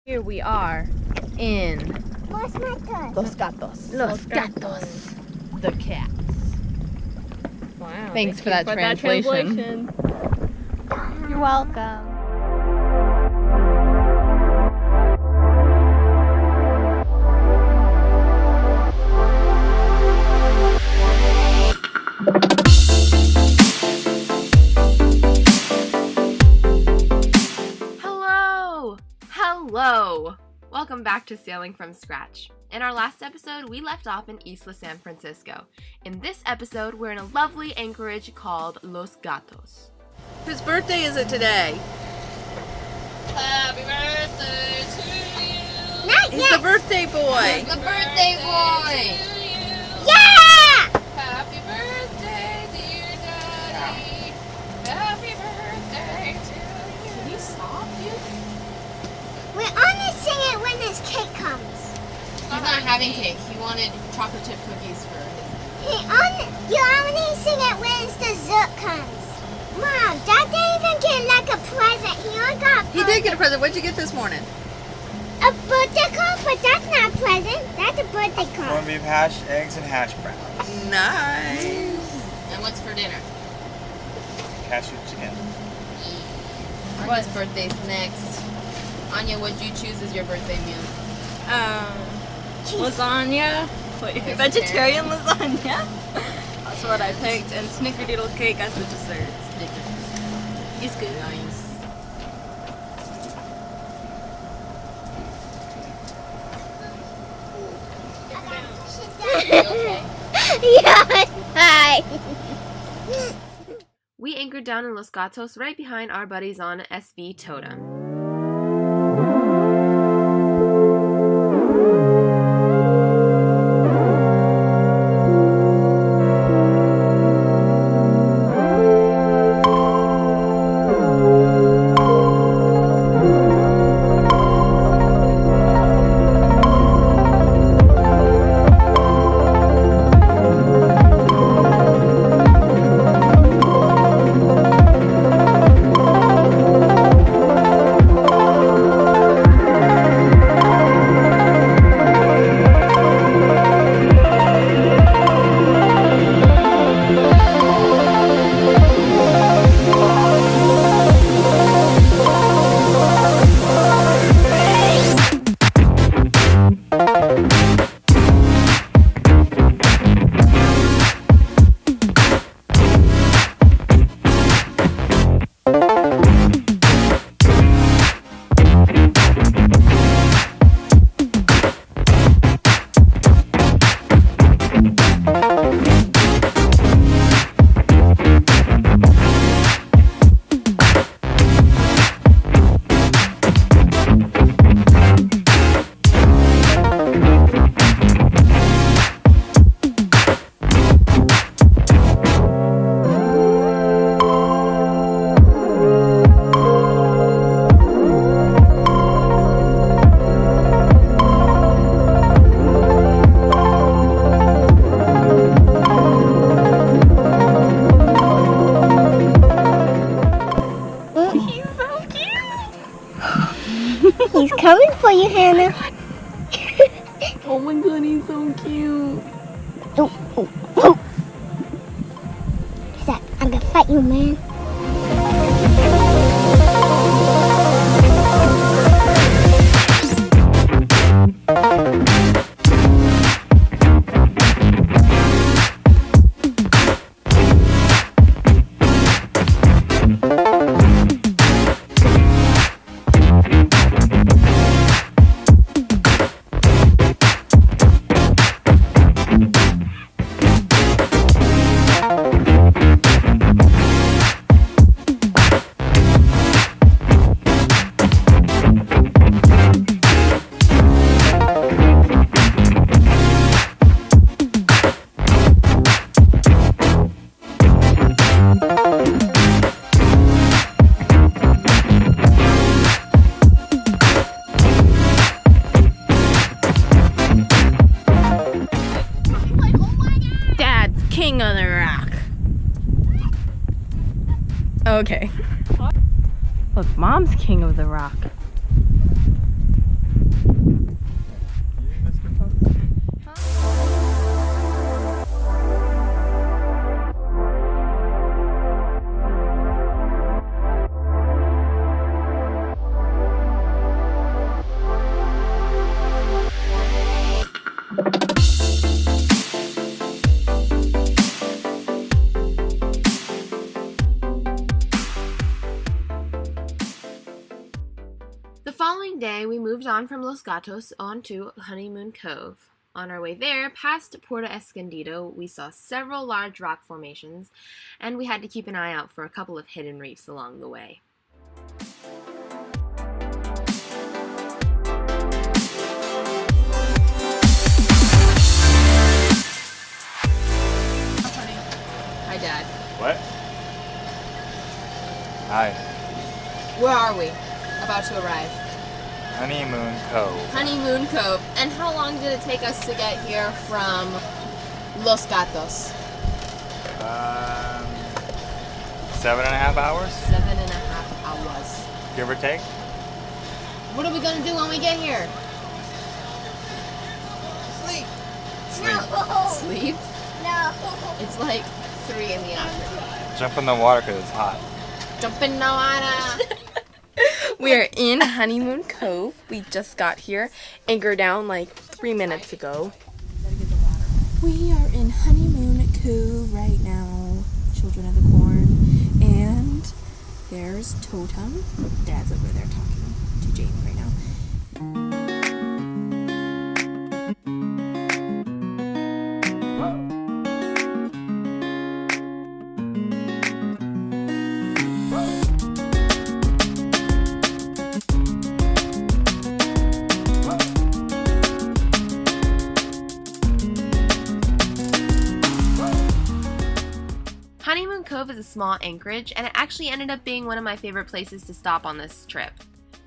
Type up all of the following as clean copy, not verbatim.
Here we are in Los Gatos. Los Gatos. Los Gatos. The cats. Wow. Thanks for that translation. You're welcome. Hello! Welcome back to Sailing from Scratch. In our last episode, we left off in Isla San Francisco. In this episode, we're in a lovely anchorage called Los Gatos. Whose birthday is it today? Happy birthday to you! Not He's yet. the birthday boy! The birthday boy! Yeah! Happy birthday, dear Daddy! Happy birthday to you! Can you stop, you? We only sing it when this cake comes. He's not having cake. He wanted chocolate chip cookies for his... You only sing it when the dessert comes. Mom, Dad didn't even get like a present. He only got a He did get a present. What'd you get this morning? a birthday card, but that's not a present. That's a birthday Corned card. beef hash, eggs, and hash browns. Nice. And what's for dinner? Cashew chicken. Anya's birthday's next. Anya, what'd you choose as your birthday meal? Lasagna, vegetarian lasagna. That's what I picked, and snickerdoodle cake as the dessert. It's good. Nice. Okay. Yeah, hi. We anchored down in Los Gatos right behind our buddies on SV Totem. He's coming for you, Hannah. Oh my god, he's so cute. Oh. He's like, I'm gonna fight you, man. King of the rock. Okay. Look, Mom's king of the rock. Anyway, we moved on from Los Gatos onto Honeymoon Cove. On our way there, past Puerto Escondido, we saw several large rock formations, and we had to keep an eye out for a couple of hidden reefs along the way. Hi, Dad. What? Hi. Where are we? About to arrive. Honeymoon Cove. Honeymoon Cove. And how long did it take us to get here from Los Gatos? 7.5 hours, 7.5 hours. give or take. What are we gonna do when we get here? No. Sleep? No. It's like 3 in the afternoon. Jump in the water because it's hot. Jump in the water. We are in Honeymoon Cove. We just got here, anchored down like 3 minutes ago. We are in Honeymoon Cove right now, children of the corn, and there's Totem. Dad's over there talking to Jamie right now. Honeymoon Cove is a small anchorage, and it actually ended up being one of my favorite places to stop on this trip.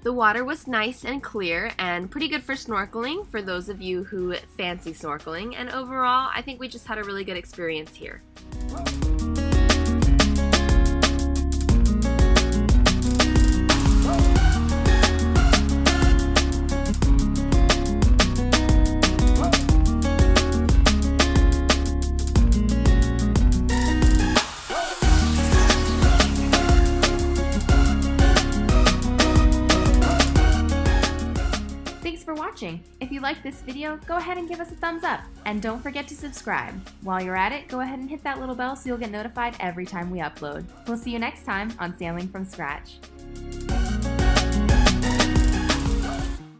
The water was nice and clear and pretty good for snorkeling for those of you who fancy snorkeling, and overall, I think we just had a really good experience here. Thanks for watching. If you liked this video, go ahead and give us a thumbs up. And don't forget to subscribe. While you're at it, go ahead and hit that little bell so you'll get notified every time we upload. We'll see you next time on Sailing from Scratch.